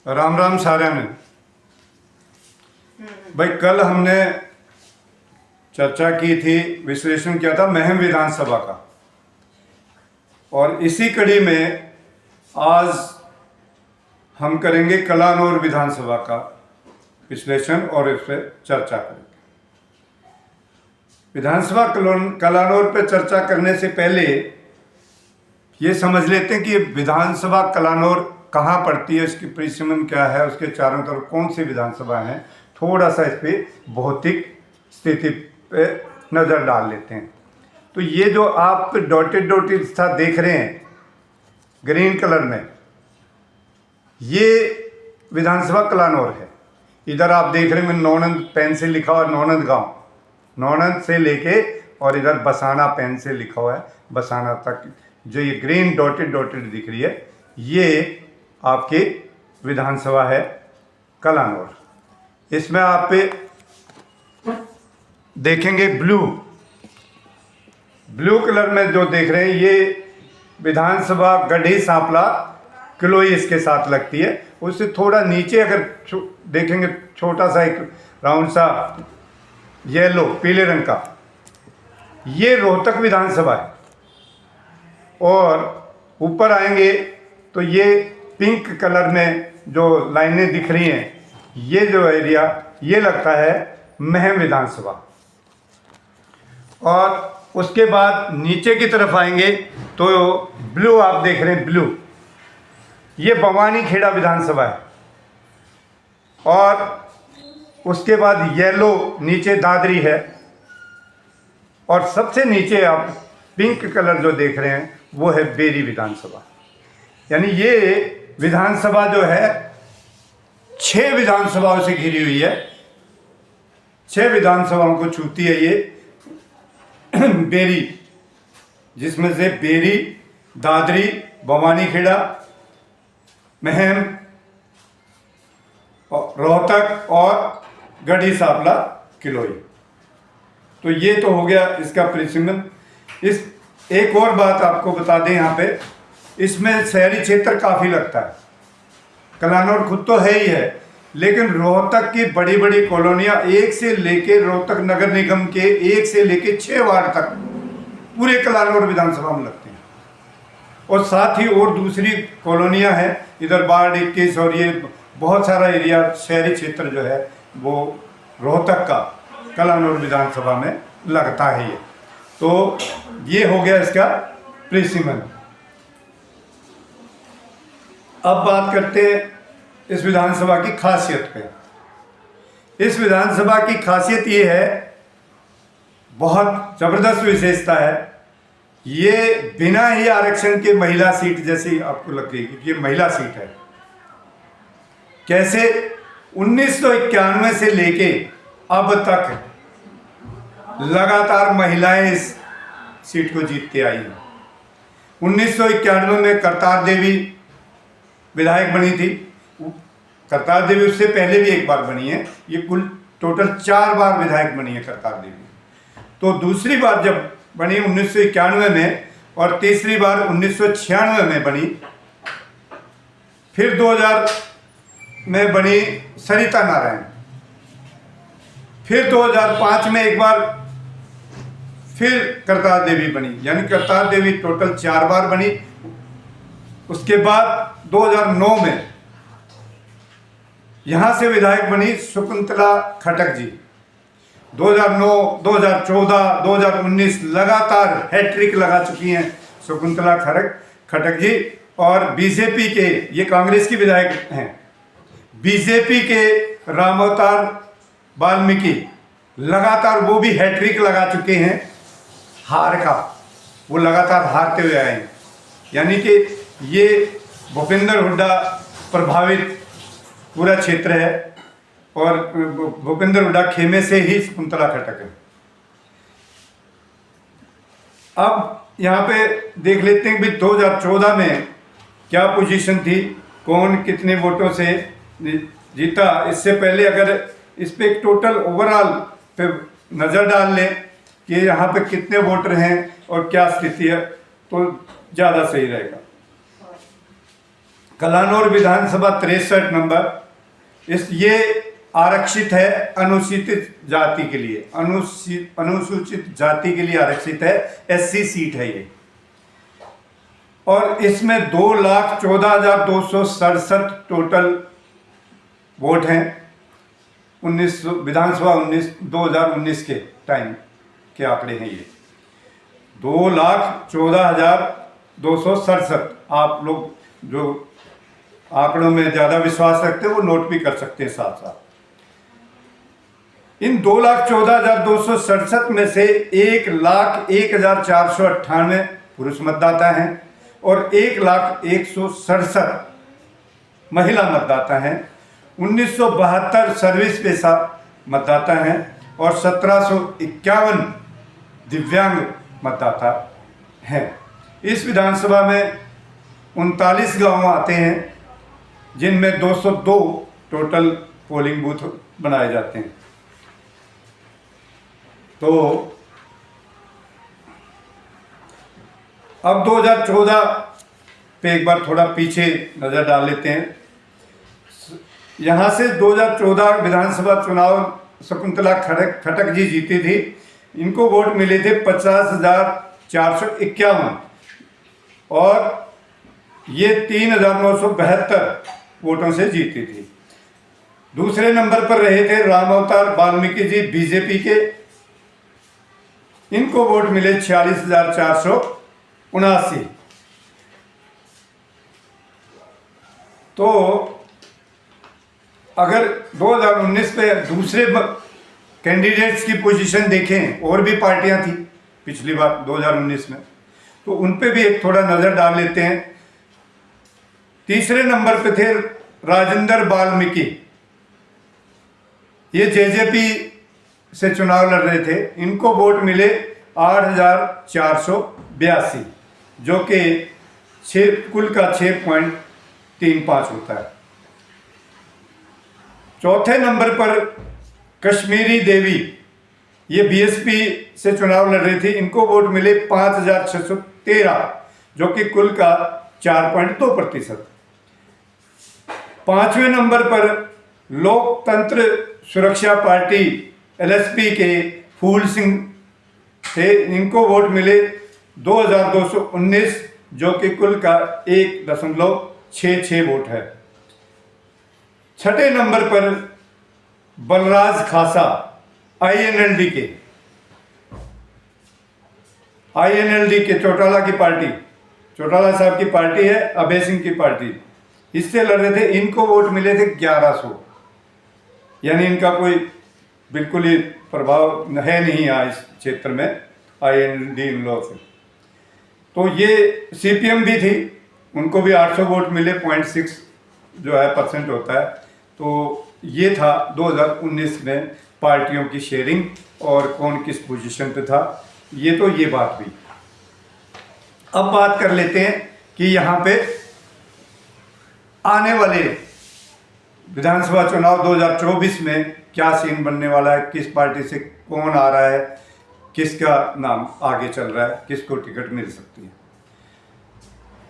राम राम साਰਿਆਂ ਨੂੰ। भाई कल हमने चर्चा की थी, विश्लेषण किया था महम विधानसभा का, और इसी कड़ी में आज हम करेंगे कलानौर विधानसभा का विश्लेषण और इस पर चर्चा करेंगे। विधानसभा कलानौर पर चर्चा करने से पहले ये समझ लेते हैं कि विधानसभा कलानौर कहाँ पड़ती है, इसकी परिसीमन क्या है, उसके चारों तरफ कौन सी विधानसभा हैं। थोड़ा सा इस पर भौतिक स्थिति पे नज़र डाल लेते हैं। तो ये जो आप डॉटेड सा देख रहे हैं ग्रीन कलर में, ये विधानसभा कलानौर है। इधर आप देख रहे हैं नौनंद पेन से लिखा हुआ नौनंद गांव, नौनंद से लेके और इधर बसाना पेन से लिखा हुआ है बसाना तक। जो ये ग्रीन डॉटेड दिख रही है, ये आपकी विधानसभा है कलानौर। इसमें आप देखेंगे ब्लू कलर में जो देख रहे हैं, ये विधानसभा गढ़ी सांपला किलोई इसके साथ लगती है। उससे थोड़ा नीचे अगर देखेंगे, छोटा सा एक राउंड सा येलो पीले रंग का, ये रोहतक विधानसभा है। और ऊपर आएंगे तो ये पिंक कलर में जो लाइनें दिख रही हैं, ये जो एरिया ये लगता है महम विधानसभा। और उसके बाद नीचे की तरफ आएंगे तो ब्लू आप देख रहे हैं, ब्लू ये भवानी खेड़ा विधानसभा है। और उसके बाद येलो नीचे दादरी है। और सबसे नीचे आप पिंक कलर जो देख रहे हैं वो है बेरी विधानसभा। यानी ये विधानसभा जो है 6 विधानसभाओं से घिरी हुई है, 6 विधानसभाओं को छूती है ये बेरी, जिसमें से बेरी, दादरी, भवानीखेड़ा, महम, रोहतक और गढ़ी सांपला किलोई। तो ये तो हो गया इसका परिसीमन। इस एक और बात आपको बता दें, यहाँ पे इसमें शहरी क्षेत्र काफ़ी लगता है। कलानौर खुद तो है ही है, लेकिन रोहतक की बड़ी बड़ी कॉलोनियाँ एक से लेके रोहतक नगर निगम के 1 से लेके 6 वार्ड तक पूरे कलानौर विधानसभा में लगती हैं। और साथ ही और दूसरी कॉलोनियाँ हैं इधर वार्ड 21, और ये बहुत सारा एरिया शहरी क्षेत्र जो है वो रोहतक का कलानौर विधानसभा में लगता है ये। तो ये हो गया इसका परिसीमन। अब बात करते हैं इस विधानसभा की खासियत पे। इस विधानसभा की खासियत ये है, बहुत ज़बरदस्त विशेषता है, ये बिना ही आरक्षण के महिला सीट जैसी आपको लगेगी। ये महिला सीट है। कैसे? 1991 से लेके अब तक लगातार महिलाएं इस सीट को जीतते आई हैं। 1991 में करतार देवी विधायक बनी थी। करतार देवी उससे पहले भी एक बार बनी है। ये कुल टोटल 4 बार विधायक बनी है करतार देवी। तो दूसरी बार जब बनी 1991 में, और तीसरी बार 1996 में बनी। फिर 2000 में बनी सरिता नारायण। फिर 2005 में एक बार फिर करतार देवी बनी। यानी करतार देवी टोटल 4 बार बनी। उसके बाद 2009 में यहाँ से विधायक बनी शकुंतला खटक जी। 2009, 2014, 2019 लगातार हैट्रिक लगा चुकी हैं शकुंतला खटक जी। और बीजेपी के, ये कांग्रेस की विधायक हैं, बीजेपी के रामअवतार वाल्मीकि लगातार वो भी हैट्रिक लगा चुके हैं हार का। वो लगातार हारते हुए आए हैं। यानी कि ये भूपेंद्र हुड्डा प्रभावित पूरा क्षेत्र है, और भूपेंद्र हुड्डा खेमे से ही शकुंतला खटक है। अब यहाँ पे देख लेते हैं कि 2014 में क्या पोजीशन थी, कौन कितने वोटों से जीता। इससे पहले अगर इस पे एक टोटल ओवरऑल पे नज़र डाल लें कि यहाँ पे कितने वोटर हैं और क्या स्थिति है, तो ज़्यादा सही रहेगा। कलानौर विधानसभा 63 नंबर। ये आरक्षित है अनुसूचित जाति के लिए, अनुसूचित जाति के लिए आरक्षित है, SC सीट है ये। और इसमें 2,14,267 टोटल वोट हैं। 19 विधानसभा 2019 के टाइम के आंकड़े हैं ये। 2,14,267। आप लोग जो आंकड़ों में ज़्यादा विश्वास रखते हैं वो नोट भी कर सकते हैं साथ साथ। इन 2,14,267 में से 1,01,498 पुरुष मतदाता हैं और 1,01,67 महिला मतदाता हैं। 1972 सर्विस पेशा मतदाता हैं और 1,751 दिव्यांग मतदाता हैं। इस विधानसभा में 39 गांव आते हैं जिनमें 202 टोटल पोलिंग बूथ बनाए जाते हैं। तो अब 2014 पे एक बार थोड़ा पीछे नज़र डाल लेते हैं। यहाँ से 2014 विधानसभा चुनाव शकुंतला खटक जी जीती थी। इनको वोट मिले थे 50,451 और ये 3,972 वोटों से जीती थी। दूसरे नंबर पर रहे थे राम अवतार वाल्मीकि जी बीजेपी के। इनको वोट मिले 46,479। तो अगर 2019 पे दूसरे कैंडिडेट्स की पोजीशन देखें, और भी पार्टियां थी पिछली बार 2019 में, तो उन पे भी एक थोड़ा नज़र डाल लेते हैं। तीसरे नंबर पे थे राजेंद्र वाल्मीकि। ये जेजेपी से चुनाव लड़ रहे थे। इनको वोट मिले 8,482, जो कि कुल का 6.35 होता है। चौथे नंबर पर कश्मीरी देवी, ये बीएसपी से चुनाव लड़ रही थी। इनको वोट मिले 5,613, जो कि कुल का 4.2%। पांचवें नंबर पर लोकतंत्र सुरक्षा पार्टी LSP के फूल सिंह थे। इनको वोट मिले 2,219, जो कि कुल का 1.66 वोट है। छठे नंबर पर बलराज खासा INLD के चौटाला की पार्टी, चौटाला साहब की पार्टी है, अभय सिंह की पार्टी, इससे लड़ रहे थे। इनको वोट मिले थे 1,100, यानी इनका कोई बिल्कुल ही प्रभाव है नहीं यहाँ इस क्षेत्र में INLD इन लोगों से। तो ये CPM भी थी, उनको भी 800 वोट मिले, 0.6 जो है % होता है। तो ये था 2019 में पार्टियों की शेयरिंग और कौन किस पोजीशन पे था। ये तो ये बात हुई। अब बात कर लेते हैं कि यहाँ पे आने वाले विधानसभा चुनाव 2024 में क्या सीन बनने वाला है, किस पार्टी से कौन आ रहा है, किसका नाम आगे चल रहा है, किसको टिकट मिल सकती है।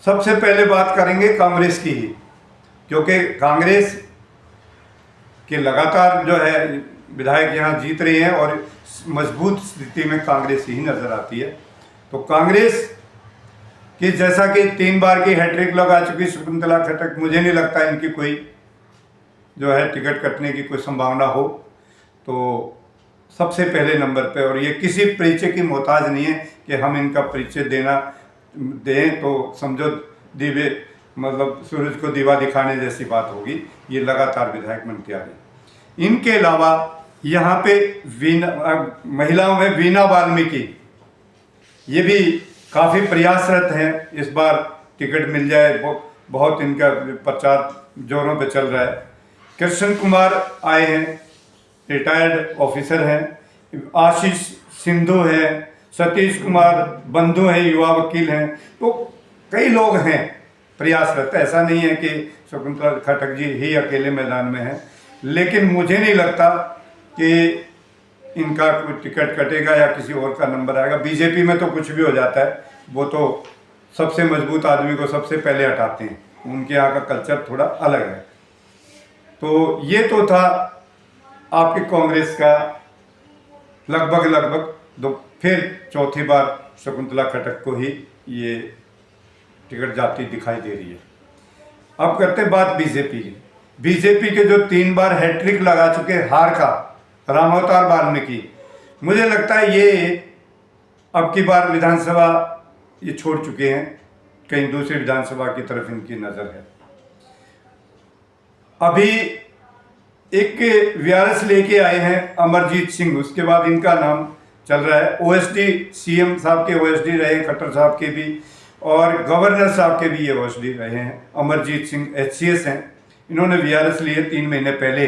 सबसे पहले बात करेंगे कांग्रेस की ही, क्योंकि कांग्रेस के लगातार जो है विधायक यहाँ जीत रहे हैं और मजबूत स्थिति में कांग्रेस ही नज़र आती है। तो कांग्रेस की जैसा कि 3 बार की हैट्रिक लगा चुकी शकुंतला खटक, मुझे नहीं लगता इनकी कोई जो है टिकट कटने की कोई संभावना हो। तो सबसे पहले नंबर पे, और ये किसी परिचय की मोहताज नहीं है कि हम इनका परिचय दें तो समझो दीवे मतलब सूरज को दीवा दिखाने जैसी बात होगी। ये लगातार विधायक बनते आ रहे। इनके अलावा यहाँ पे महिलाओं में वीणा वाल्मीकि, ये भी काफ़ी प्रयासरत हैं इस बार टिकट मिल जाए, बहुत इनका प्रचार जोरों पे चल रहा है। कृष्ण कुमार आए हैं, रिटायर्ड ऑफिसर हैं। आशीष सिंधु हैं, सतीश कुमार बंधु हैं, युवा वकील हैं। तो कई लोग हैं प्रयासरत। ऐसा नहीं है कि शकुंतला खटक जी ही अकेले मैदान में हैं, लेकिन मुझे नहीं लगता कि इनका कोई टिकट कटेगा या किसी और का नंबर आएगा। बीजेपी में तो कुछ भी हो जाता है, वो तो सबसे मजबूत आदमी को सबसे पहले हटाते हैं। उनके यहाँ का कल्चर थोड़ा अलग है। तो ये तो था आपकी कांग्रेस का लगभग दो, फिर चौथी बार शकुंतला खट्टक को ही ये टिकट जाती दिखाई दे रही है। अब करते बात बीजेपी की। बीजेपी के जो 3 बार हैट्रिक लगा चुके हार का रामावतार वाल्मीकि, मुझे लगता है ये अब की बार विधानसभा ये छोड़ चुके हैं, कहीं दूसरी विधानसभा की तरफ इनकी नज़र है। अभी एक वीआरएस लेके आए हैं अमरजीत सिंह, उसके बाद इनका नाम चल रहा है ओएसडी, सीएम साहब के ओएसडी रहे, खट्टर साहब के भी और गवर्नर साहब के भी ये ओएसडी रहे हैं। अमरजीत सिंह एचसीएस हैं, इन्होंने वीआरएस लिए 3 महीने पहले,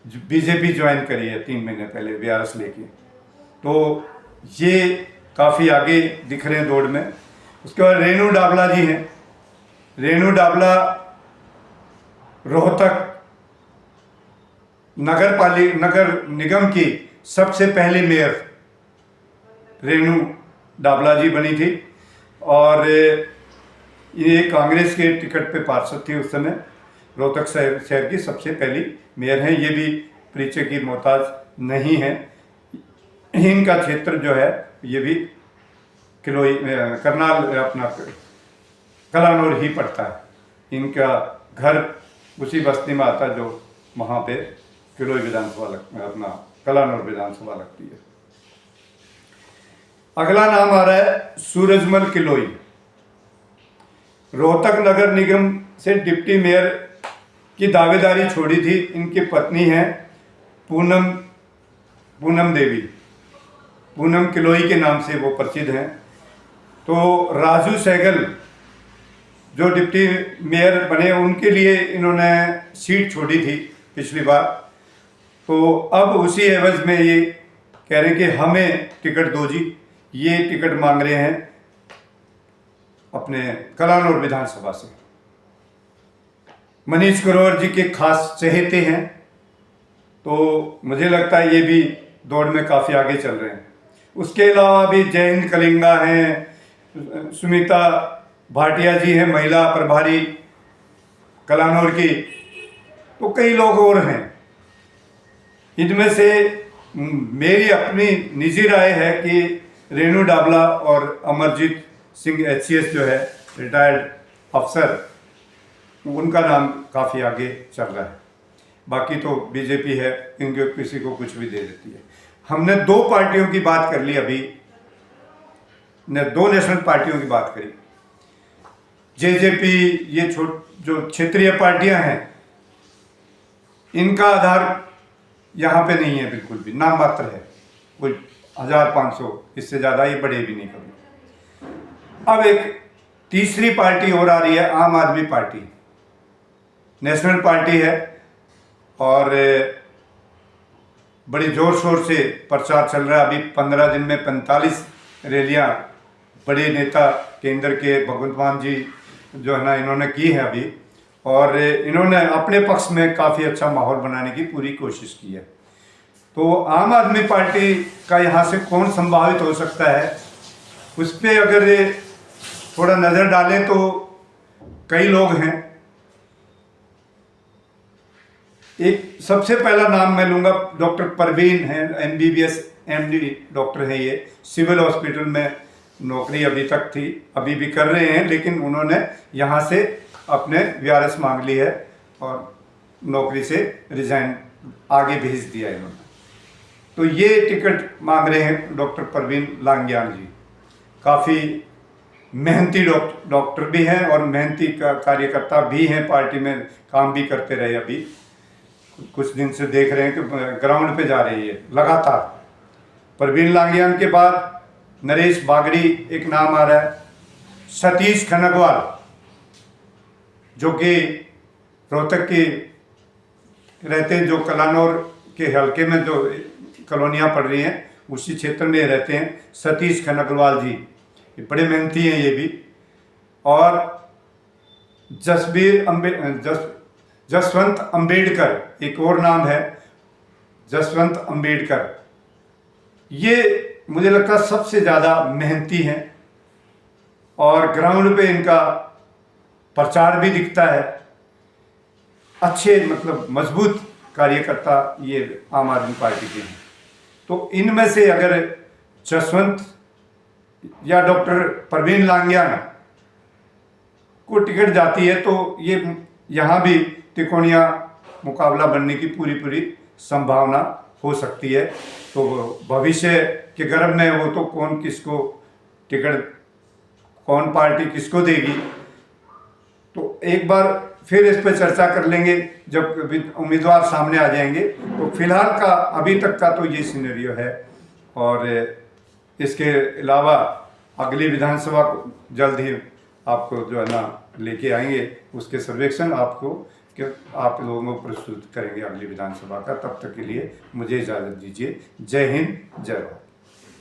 बीजेपी ज्वाइन करी है 3 महीने पहले वीआरएस लेके, तो ये काफ़ी आगे दिख रहे हैं दौड़ में। उसके बाद रेणु डाबला जी हैं। रेणु डाबला रोहतक नगर निगम की सबसे पहली मेयर रेणु डाबला जी बनी थी और ये कांग्रेस के टिकट पे पार्षद थी उस समय। रोहतक शहर की सबसे पहली मेयर हैं। ये भी परिचय की मोहताज नहीं है। इनका क्षेत्र जो है ये भी किलोई करनाल अपना कलानौर ही पड़ता है। इनका घर उसी बस्ती में आता है जो वहाँ पे किलोई विधानसभा अपना कलानौर विधानसभा लगती है। अगला नाम आ रहा है सूरजमल किलोई। रोहतक नगर निगम से डिप्टी मेयर की दावेदारी छोड़ी थी। इनकी पत्नी है पूनम देवी, पूनम किलोई के नाम से वो प्रसिद्ध हैं। तो राजू सहगल जो डिप्टी मेयर बने, उनके लिए इन्होंने सीट छोड़ी थी पिछली बार, तो अब उसी एवज में ये कह रहे हैं कि हमें टिकट दो जी। ये टिकट मांग रहे हैं अपने कलानौर विधानसभा से। मनीष ग्रोवर जी के खास चहेते हैं, तो मुझे लगता है ये भी दौड़ में काफ़ी आगे चल रहे हैं। उसके अलावा भी जयंत कलिंगा हैं, सुमिता भाटिया जी हैं महिला प्रभारी कलानौर की, तो कई लोग और हैं। इनमें से मेरी अपनी निजी राय है कि रेणु डाबला और अमरजीत सिंह एचसीएस जो है रिटायर्ड अफसर, उनका नाम काफ़ी आगे चल रहा है। बाकी तो बीजेपी है, इनके किसी को कुछ भी दे देती है। हमने 2 पार्टियों की बात कर ली अभी, ने 2 नेशनल पार्टियों की बात करी। जेजेपी, ये जो क्षेत्रीय पार्टियां हैं, इनका आधार यहाँ पे नहीं है, बिल्कुल भी नाम मात्र है, कोई 1500, इससे ज़्यादा ये बढ़े भी नहीं कभी। अब एक तीसरी पार्टी और आ रही है, आम आदमी पार्टी, नेशनल पार्टी है और बड़ी ज़ोर शोर से प्रचार चल रहा है। अभी 15 दिन में 45 रैलियाँ बड़े नेता केंद्र के भगवंत मान जी जो है ना, इन्होंने की है अभी, और इन्होंने अपने पक्ष में काफ़ी अच्छा माहौल बनाने की पूरी कोशिश की है। तो आम आदमी पार्टी का यहाँ से कौन संभावित हो सकता है, उस पर अगर थोड़ा नज़र डालें तो कई लोग हैं। एक सबसे पहला नाम मैं लूँगा, डॉक्टर परवीन हैं, MBBS MD डॉक्टर है ये, सिविल हॉस्पिटल में नौकरी अभी तक थी, अभी भी कर रहे हैं, लेकिन उन्होंने यहाँ से अपने वीआरएस मांग ली है और नौकरी से रिजाइन आगे भेज दिया है इन्होंने। तो ये टिकट मांग रहे हैं डॉक्टर परवीन लांगियान जी। काफ़ी मेहनती डॉक्टर भी हैं और मेहनती कार्यकर्ता भी हैं, पार्टी में काम भी करते रहे। अभी कुछ दिन से देख रहे हैं कि ग्राउंड पे जा रही है लगातार। परवीन लांगियान के बाद नरेश बागड़ी एक नाम आ रहा है, सतीश खनगवाल जो कि रोहतक के रहते हैं, जो कलानौर के हल्के में जो कॉलोनियाँ पड़ रही हैं उसी क्षेत्र में रहते हैं, सतीश खनगवाल जी, ये बड़े मेहनती हैं ये भी। और जसवंत अम्बेडकर एक और नाम है, जसवंत अम्बेडकर, ये मुझे लगता है सबसे ज़्यादा मेहनती हैं और ग्राउंड पे इनका प्रचार भी दिखता है, अच्छे मतलब मजबूत कार्यकर्ता ये आम आदमी पार्टी के हैं। तो इनमें से अगर जसवंत या डॉक्टर प्रवीण लांगियान को टिकट जाती है तो ये यहाँ भी त्रिकोणीय मुकाबला बनने की पूरी संभावना हो सकती है। तो भविष्य के गर्भ में वो तो कौन किसको टिकट, कौन पार्टी किसको देगी, तो एक बार फिर इस पर चर्चा कर लेंगे जब उम्मीदवार सामने आ जाएंगे। तो फिलहाल का अभी तक का तो ये सिनेरियो है। और इसके अलावा अगली विधानसभा को जल्द ही आपको जो है ना लेके आएंगे, उसके सर्वेक्षण आपको आप लोगों को प्रस्तुत करेंगे अगली विधानसभा का। तब तक के लिए मुझे इजाज़त दीजिए। जय हिंद, जय भारत।